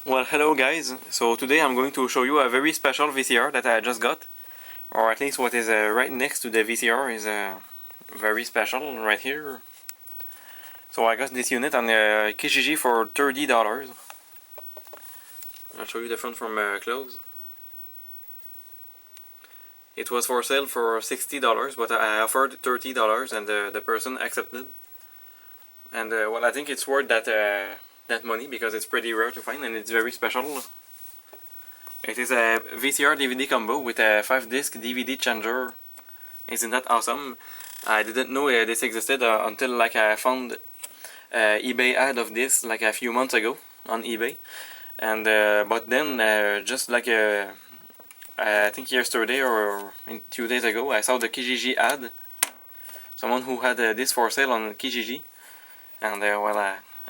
Well, hello guys. So today I'm going to show you a very special VCR that I just got, or at least what is right next to the VCR is very special right here. So I got this unit on Kijiji for $30. I'll show you the front from close. It was for sale for $60, but I offered $30 and the person accepted. And well, I think it's worth that money because it's pretty rare to find and it's very special. It is a VCR DVD combo with a 5-disc DVD changer. Isn't that awesome? I didn't know this existed until like I found eBay ad of this like a few months ago on eBay. And but then just like I think yesterday or 2 days ago, I saw the Kijiji ad. Someone who had this for sale on Kijiji, and well,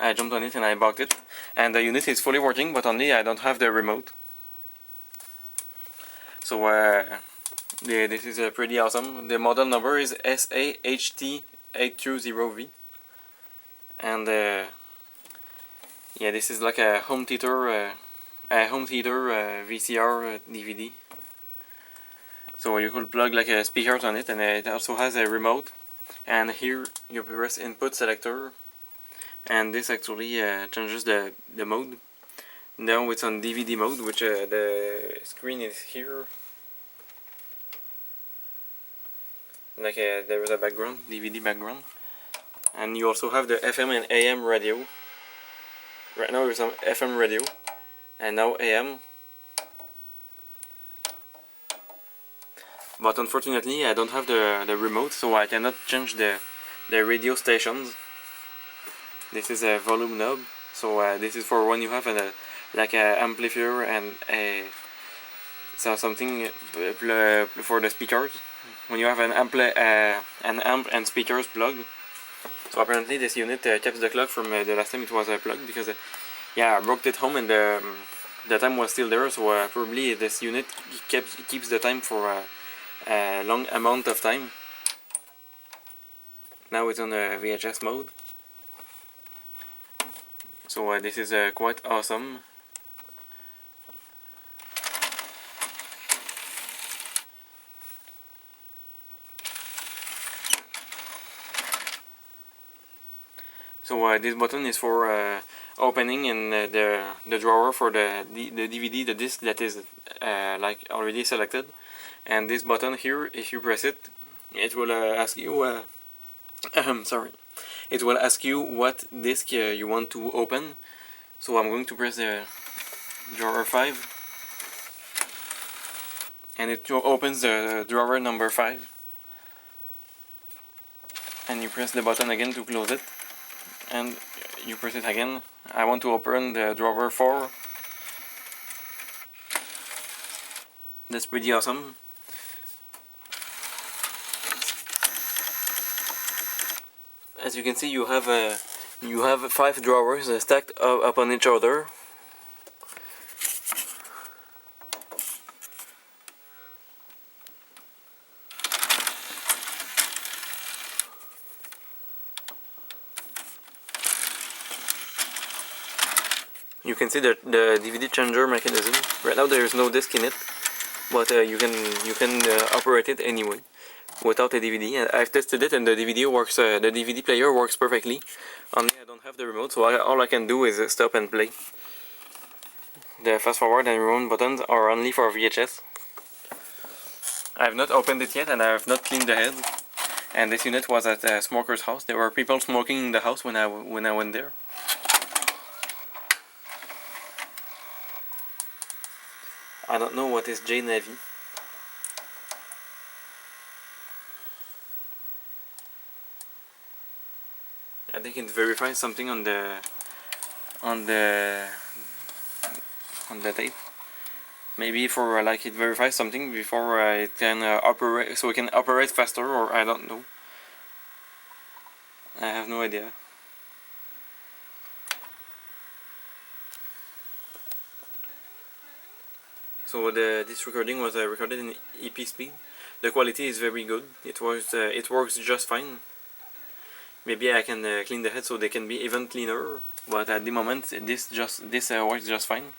I jumped on it and I bought it. And the unit is fully working, but only I don't have the remote. So this is pretty awesome. The model number is SA-HT820V, and yeah, this is like a home theater VCR DVD. So you could plug like a speakers on it, and it also has a remote. And here you press input selector, and this actually changes the mode. Now it's on DVD mode, which the screen is here. Like there is a background, DVD background. And you also have the FM and AM radio. Right now there's some FM radio, and now AM. But unfortunately I don't have the remote, so I cannot change the radio stations. This is a volume knob, so this is for when you have like a amplifier and something for the speakers. When you have an amp and speakers plugged. So apparently this unit kept the clock from the last time it was plugged, because yeah, I broke it home and the time was still there, so probably this unit keeps the time for a long amount of time. Now it's on VHS mode. So this is quite awesome. So this button is for opening and the drawer for the DVD, the disc that is like already selected. And this button here, if you press it, it will ask you sorry, it will ask you what disc you want to open. So I'm going to press the drawer 5, and it opens the drawer number 5, and you press the button again to close it, and you press it again. I want to open the drawer 4. That's pretty awesome. As you can see, you have 5 drawers stacked upon each other. You can see the DVD changer mechanism. Right now there is no disc in it, but you can operate it anyway without a DVD. And I've tested it, and the DVD works. The DVD player works perfectly. Only I don't have the remote, so all I can do is stop and play. The fast forward and rewind buttons are only for VHS. I have not opened it yet, and I have not cleaned the head. And this unit was at a smoker's house. There were people smoking in the house when I went there. I don't know what is J-Navy. I think it verifies something on the tape. Maybe for like it verifies something before it can operate, so it can operate faster, or I don't know. I have no idea. So this recording was recorded in EP speed. The quality is very good. It works just fine. Maybe I can clean the head so they can be even cleaner, but at the moment this works just fine.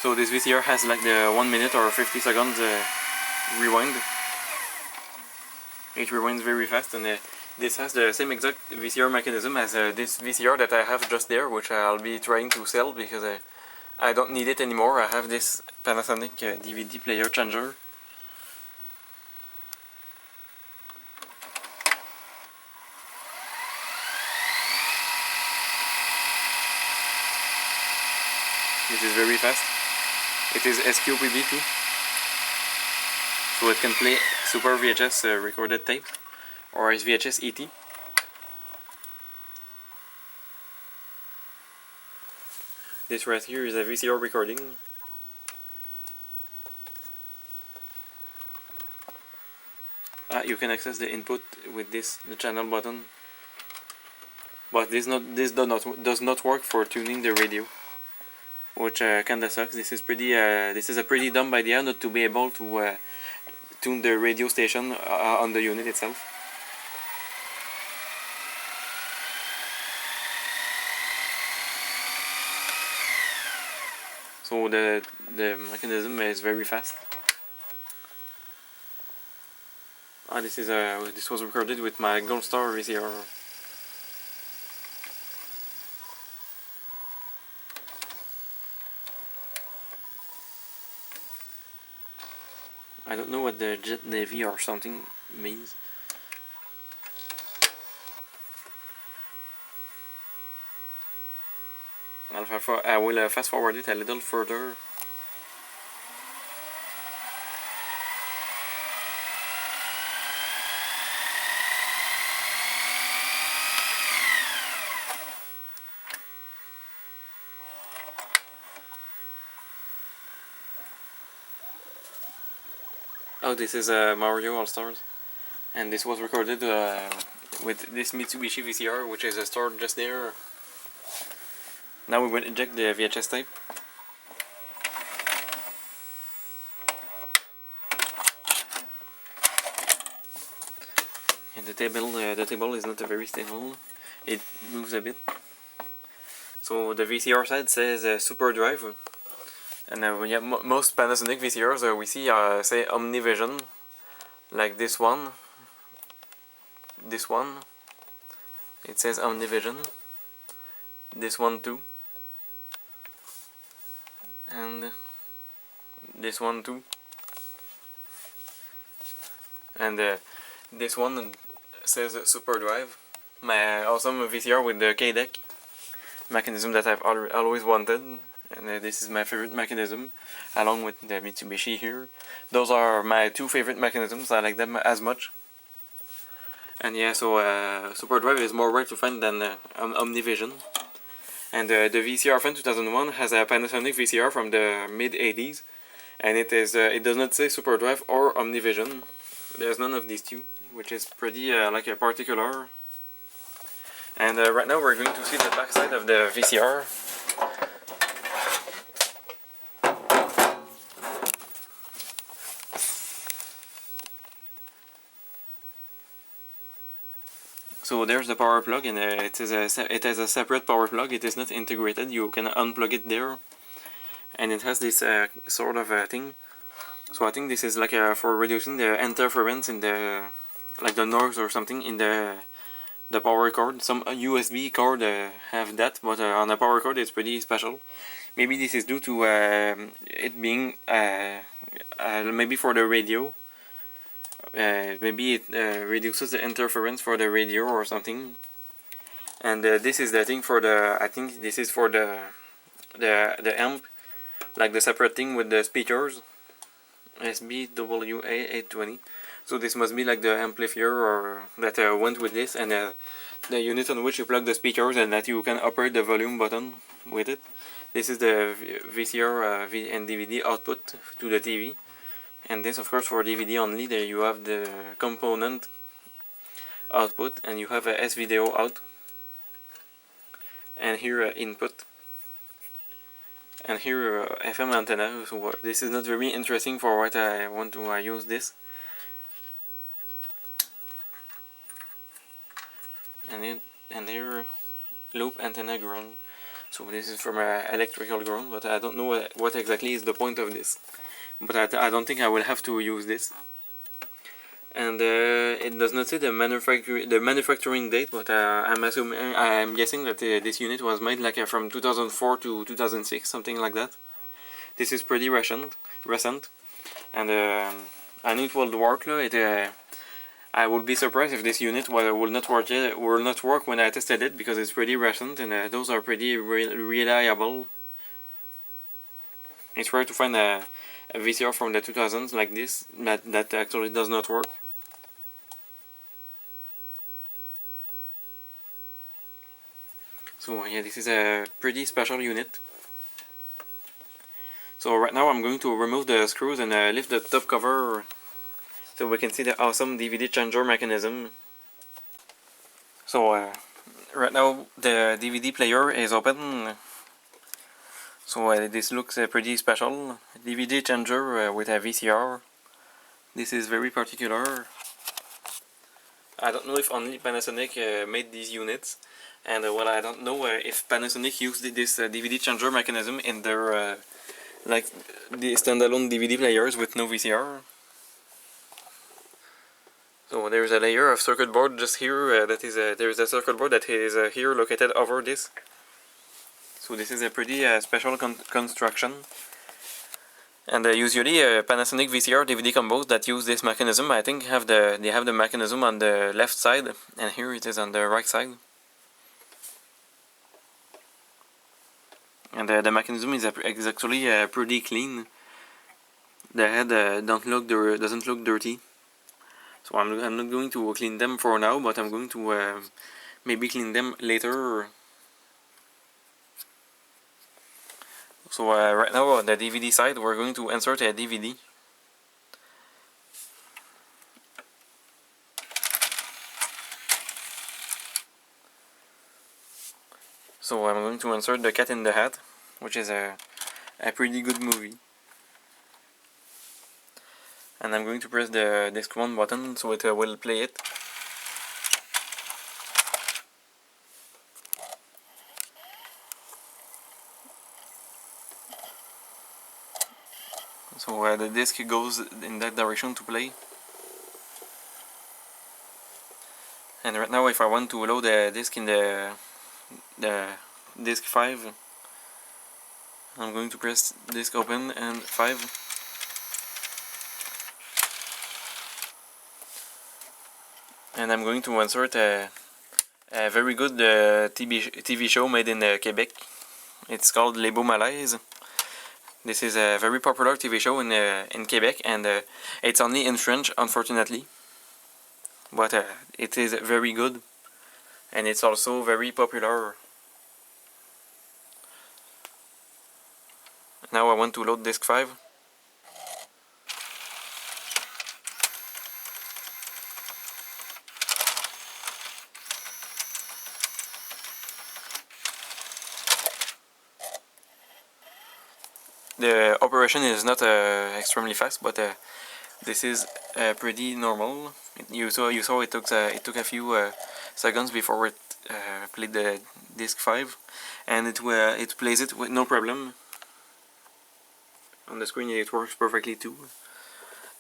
So this VCR has like the 1 minute or 50 seconds rewind. It rewinds very fast, and this has the same exact VCR mechanism as this VCR that I have just there, which I'll be trying to sell because I don't need it anymore. I have this Panasonic DVD player changer. This is very fast. It is SQPB too, so it can play Super VHS recorded tape or VHS ET. This right here is a VCR recording. You can access the input with this, the channel button, but this does not work for tuning the radio, which kinda sucks. This is a pretty dumb idea not to be able to tune the radio station on the unit itself. So the mechanism is very fast. This was recorded with my Gold Star VCR. I don't know what the Jet Navy or something means. I will fast forward it a little further. Oh, this is Mario All Stars, and this was recorded with this Mitsubishi VCR, which is stored just there. Now we will eject the VHS tape. And the table is not very stable. It moves a bit. So the VCR side says Super Drive, and most Panasonic VCRs we see say Omnivision, like this one. This one, it says Omnivision. This one too, and this one too, and this one says Super Drive. My awesome VCR with the K-deck mechanism that I've always wanted, and this is my favorite mechanism, along with the Mitsubishi here. Those are my two favorite mechanisms. I like them as much. And yeah, so Super Drive is more rare to find than Omnivision. And the VCR from 2001 has a Panasonic VCR from the mid-80s, and it does not say Super Drive or Omnivision. There's none of these two, which is pretty like a particular. And right now we're going to see the back side of the VCR. So there's the power plug, and it has a separate power plug. It is not integrated. You can unplug it there, and it has this sort of thing. So I think this is like for reducing the interference in the noise or something in the power cord. Some USB cord have that, but on a power cord it's pretty special. Maybe this is due to it being maybe for the radio. Maybe it reduces the interference for the radio or something. And this is the thing for the, I think this is for the amp, like the separate thing with the speakers, SBWA820. So this must be like the amplifier or that went with this, and the unit on which you plug the speakers, and that you can operate the volume button with it. This is the VCR and DVD output to the TV. And this, of course, for DVD only. There you have the component output, and you have a S-video out, and here input, and here FM antenna. So this is not very interesting for what I want to use this. And here loop antenna ground. So this is from electrical ground, but I don't know what exactly is the point of this. But I don't think I will have to use this. And it does not say the manufacturing date, but I'm guessing that this unit was made like from 2004 to 2006, something like that. This is pretty recent, and I know it will work. I would be surprised if this unit will not work when I tested it, because it's pretty recent, and those are pretty reliable. It's rare to find a VCR from the 2000s like this that actually does not work. So yeah, this is a pretty special unit. So right now I'm going to remove the screws and lift the top cover so we can see the awesome DVD changer mechanism. So right now the DVD player is open. So this looks pretty special. DVD changer with a VCR. This is very particular. I don't know if only Panasonic made these units, and well, I don't know if Panasonic used this DVD changer mechanism in their like the standalone DVD players with no VCR. So there's a layer of circuit board just here. There's a circuit board that is here located over this. So this is a pretty special construction. And usually Panasonic VCR DVD combos that use this mechanism, I think they have the mechanism on the left side, and here it is on the right side. And the mechanism is actually pretty clean. The head doesn't look dirty. So I'm not going to clean them for now, but I'm going to maybe clean them later. So right now on the DVD side, we're going to insert a DVD. So I'm going to insert The Cat in the Hat, which is a pretty good movie. And I'm going to press the disc 1 button so it will play it. So the disc goes in that direction to play. And right now, if I want to load the disc in the disc 5, I'm going to press disc open and 5. And I'm going to insert a very good TV show made in Quebec. It's called Les Beaux Malaises. This is a very popular TV show in Quebec, and it's only in French, unfortunately. But it is very good, and it's also very popular. Now I want to load disc 5. The operation is not extremely fast, but this is pretty normal. You saw it took a few seconds before it played the disc 5, and it plays it with no problem. On the screen it works perfectly too,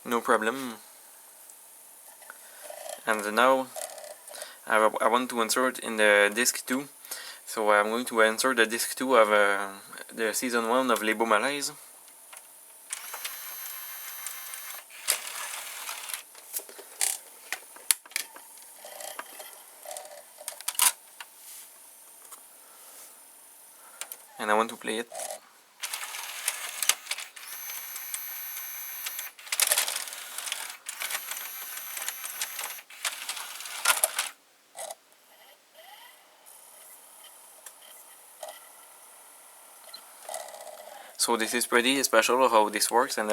no problem. And now I want to insert in the disc 2. So I'm going to insert the disc 2 of the season 1 of Les Beaux Malaises. And I want to play it. So this is pretty special how this works, and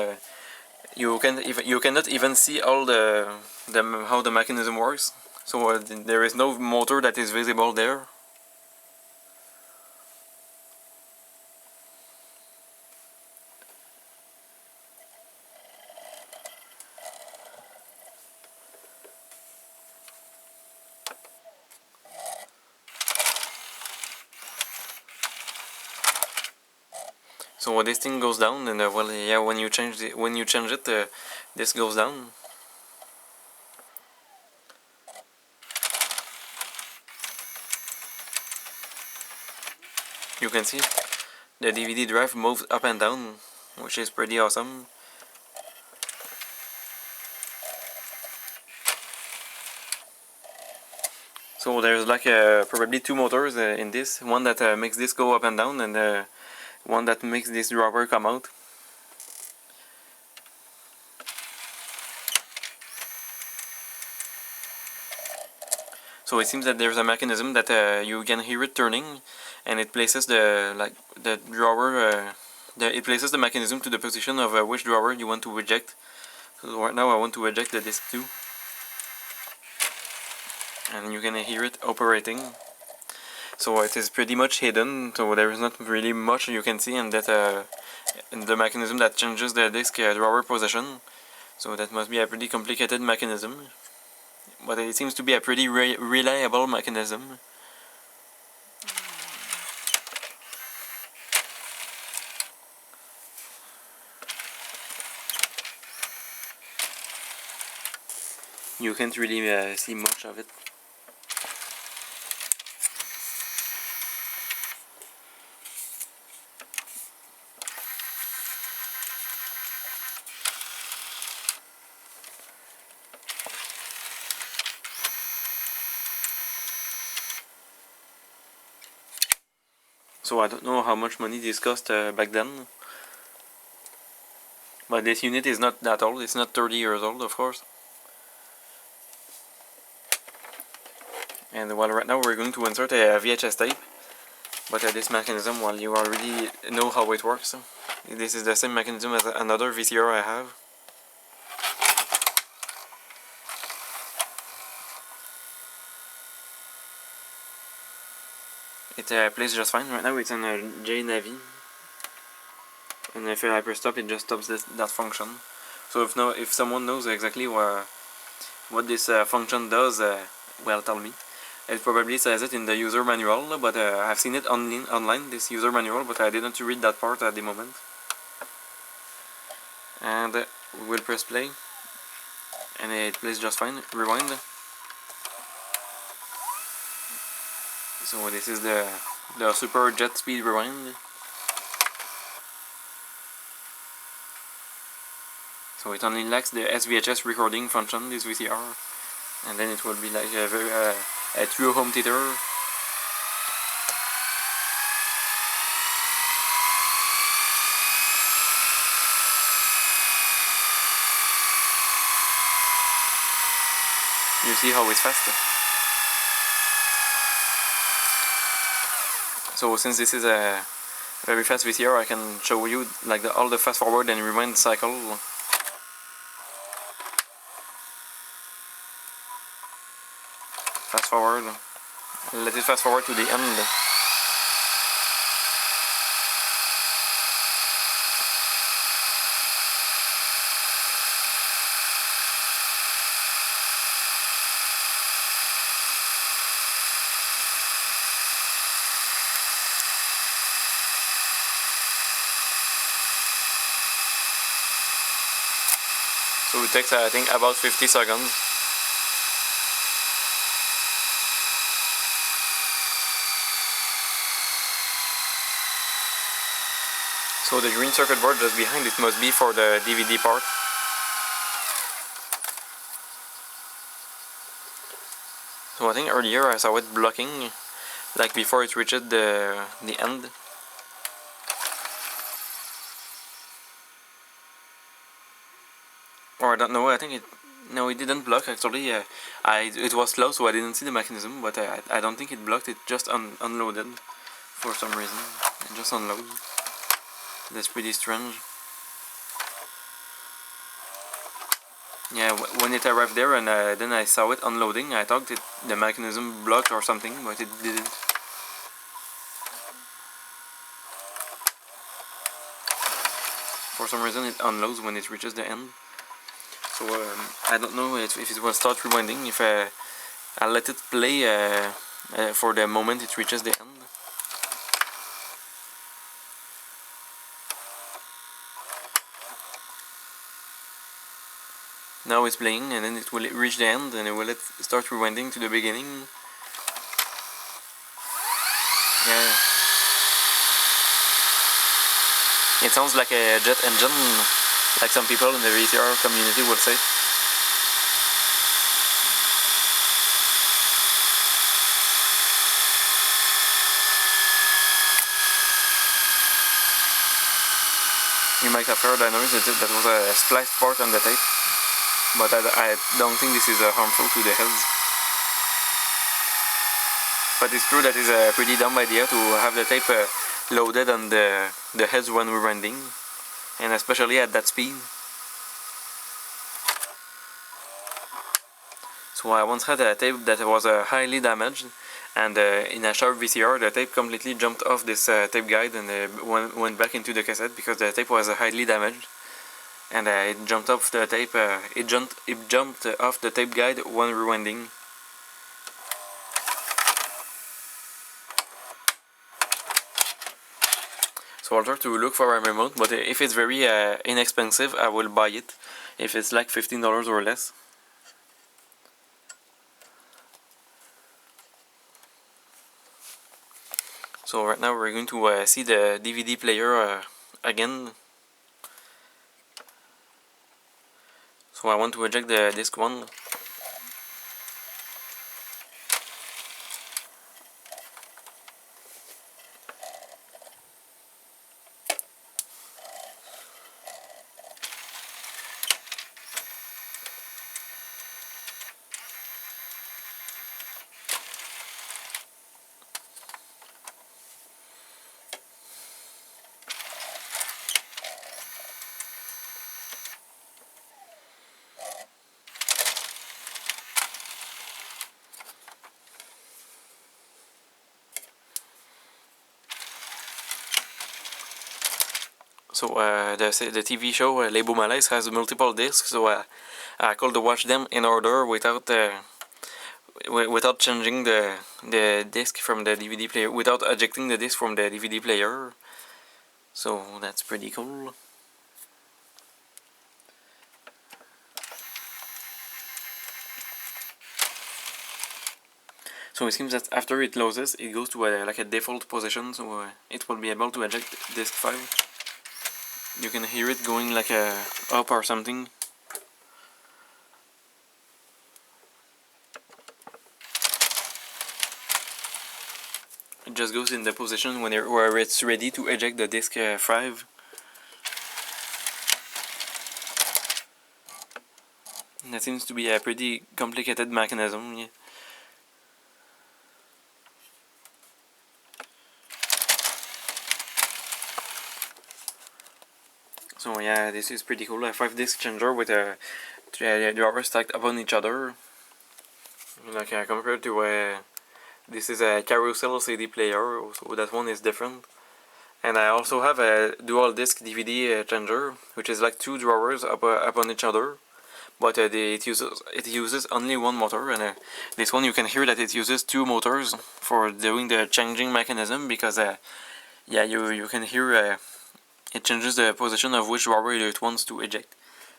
you cannot even see all how the mechanism works. So there is no motor that is visible there. So this thing goes down, and well, yeah, when you change it, this goes down. You can see the DVD drive moves up and down, which is pretty awesome. So there's like probably two motors in this. One that makes this go up and down, and one that makes this drawer come out. So it seems that there's a mechanism that you can hear it turning, and it places the drawer. It places the mechanism to the position of which drawer you want to eject. So right now I want to eject the disc 2, and you can hear it operating. So it is pretty much hidden, so there is not really much you can see, and that the mechanism that changes the disc drawer position. So that must be a pretty complicated mechanism, but it seems to be a pretty reliable mechanism. You can't really see much of it. So I don't know how much money this cost back then. But this unit is not that old, it's not 30 years old, of course. And well, right now we're going to insert a VHS tape. But this mechanism, well, you already know how it works. This is the same mechanism as another VCR I have. It plays just fine. Right now it's on a J-Navi. And if I press stop, it just stops that function. So if someone knows exactly what this function does, well, tell me. It probably says it in the user manual, but I've seen it online, this user manual, but I didn't read that part at the moment. And we will press play, and it plays just fine. Rewind. So this is the super jet speed rewind. So it only lacks the SVHS recording function, this VCR, and then it will be like a true home theater. You see how it's fast. So since this is a very fast VCR, I can show you like all the fast forward and rewind cycle. Fast forward. Let it fast forward to the end. So it takes, I think, about 50 seconds. So the green circuit board just behind it must be for the DVD part. So I think earlier I saw it blocking, like before it reached the end. Or I don't know, I think it didn't block actually. It was slow, so I didn't see the mechanism, but I don't think it blocked, it just unloaded for some reason. It just unloaded. That's pretty strange. Yeah, when it arrived there and then I saw it unloading, I thought the mechanism blocked or something, but it didn't. For some reason it unloads when it reaches the end. So I don't know if it will start rewinding, if I'll let it play for the moment it reaches the end. Now it's playing, and then it will reach the end, and it will start rewinding to the beginning. Yeah. It sounds like a jet engine, like some people in the VCR community would say. You might have heard a noise that was a spliced part on the tape, but I don't think this is harmful to the heads. But it's true that it's a pretty dumb idea to have the tape loaded on the heads when we're rendering, and especially at that speed. So I once had a tape that was highly damaged, and in a sharp VCR the tape completely jumped off this tape guide and went back into the cassette because the tape was highly damaged, and it jumped off the tape. It jumped off the tape guide when rewinding. So I'll try to look for a remote, but if it's very inexpensive, I will buy it. If it's like $15 or less. So right now we're going to see the DVD player again. So I want to eject the disc 1. So the TV show Les Beaux Malaises has multiple discs, so I could watch them in order without changing the disc from the DVD player, without ejecting the disc from the DVD player. So that's pretty cool. So it seems that after it closes, it goes to like a default position, so it will be able to eject disc 5. You can hear it going like up or something. It just goes in the position where it's ready to eject the disc 5. That seems to be a pretty complicated mechanism. Yeah. So yeah, this is pretty cool. A 5-disc changer with a drawers stacked upon each other. Like compared to this is a carousel CD player, so that one is different. And I also have a dual disc DVD changer, which is like 2 drawers upon each other. But it uses only one motor, and this one you can hear that it uses 2 motors for doing the changing mechanism, because yeah, you can hear it changes the position of which drawer it wants to eject.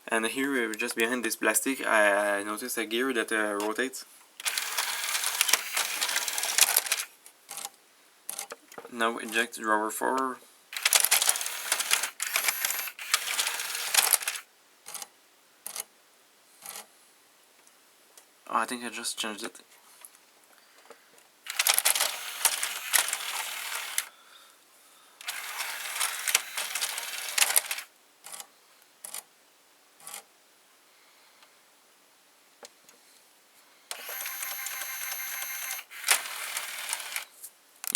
And here, just behind this plastic, I noticed a gear that rotates. Now eject drawer 4. Oh, I think I just changed it.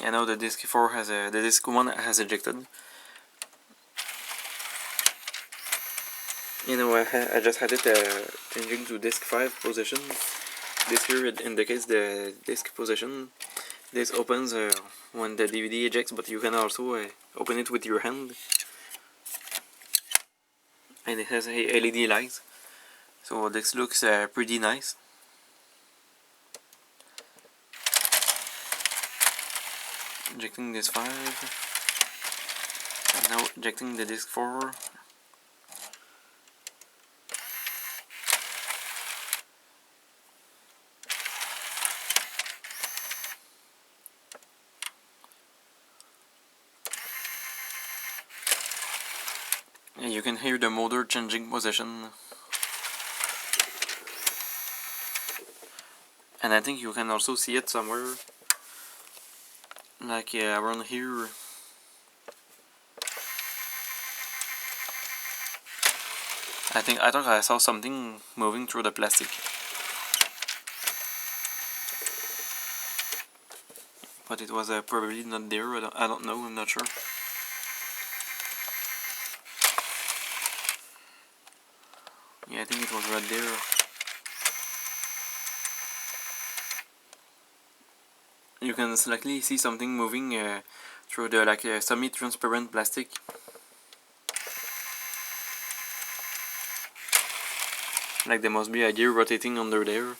Yeah, now the disc 4 has the disc 1 has ejected. You know, I just had it changing to disc 5 position. This here indicates the disc position. This opens when the DVD ejects, but you can also open it with your hand. And it has a LED light, so this looks pretty nice. Ejecting this 5, and now ejecting the disc 4. Yeah, you can hear the motor changing position. And I think you can also see it somewhere. Like around here. I thought I saw something moving through the plastic. But it was probably not there. I don't know, I'm not sure. Yeah, I think it was right there. You can slightly see something moving through the like semi-transparent plastic. Like there must be a gear rotating under there.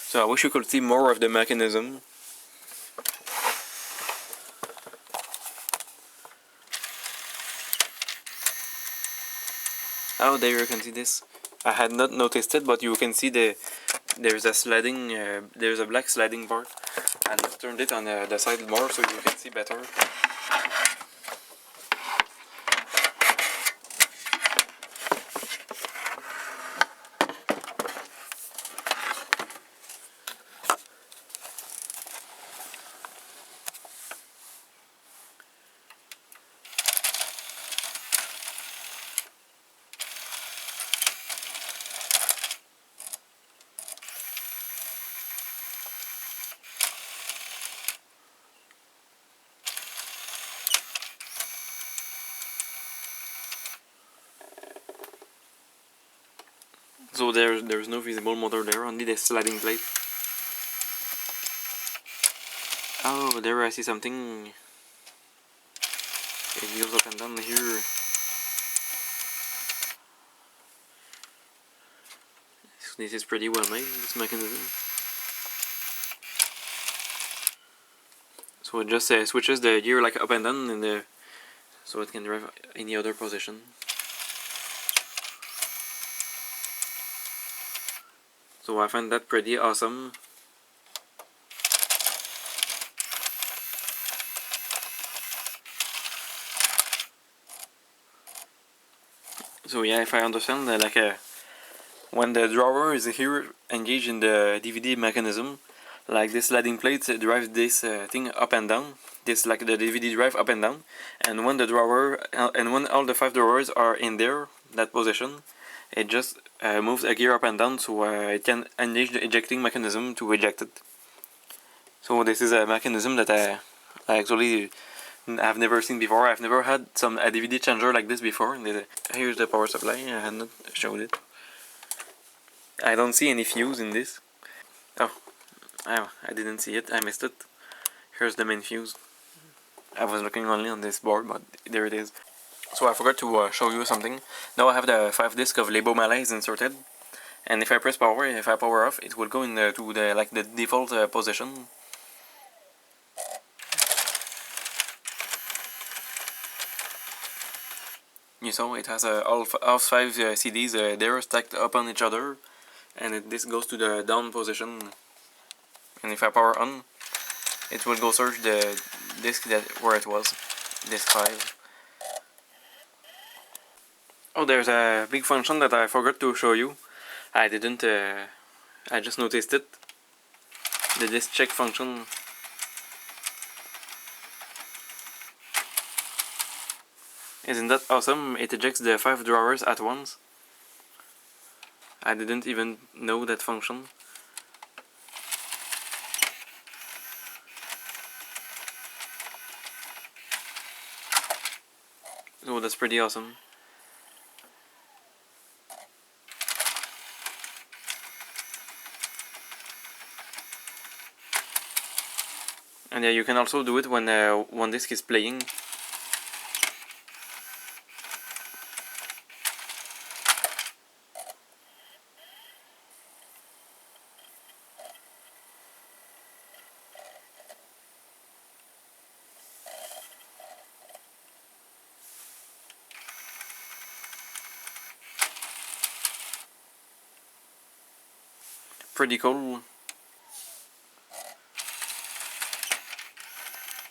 So I wish you could see more of the mechanism. Oh, there you can see this. I had not noticed it, but you can see there's a sliding, there's a black sliding bar. I just turned it on the side more so you can see better. So there's no visible motor there, only the sliding plate. Oh, there I see something. It goes up and down here. This is pretty well made, this mechanism. So it just switches the gear like up and down, and so it can drive any other position. So I find that pretty awesome. So yeah, if I understand, when the drawer is here engaged in the DVD mechanism, like this sliding plate drives this thing up and down. This like the DVD drive up and down, and when the drawer and when all the 5 drawers are in there, that position, it just moves a gear up and down, so it can engage the ejecting mechanism to eject it. So this is a mechanism that I actually I've never seen before. I've never had a DVD changer like this before. Here's the power supply. I had not showed it. I don't see any fuse in this. Oh, I didn't see it. I missed it. Here's the main fuse. I was looking only on this board, but there it is. So I forgot to show you something. Now I have the 5 disc of Lebo Malaise inserted, and if I press power, if I power off, it will go to the default position. You saw it has all 5 CDs there stacked up on each other, and this goes to the down position. And if I power on, it will go search the disc where it was, disc 5. Oh, there's a big function that I forgot to show you. I didn't, I just noticed it. The disc check function. Isn't that awesome? It ejects the 5 drawers at once. I didn't even know that function. So that's pretty awesome. And yeah, you can also do it when one disc is playing. Pretty cool.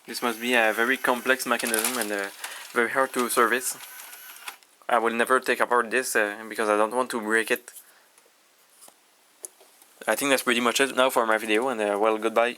This must be a very complex mechanism and very hard to service. I will never take apart this because I don't want to break it. I think that's pretty much it now for my video, and well, goodbye.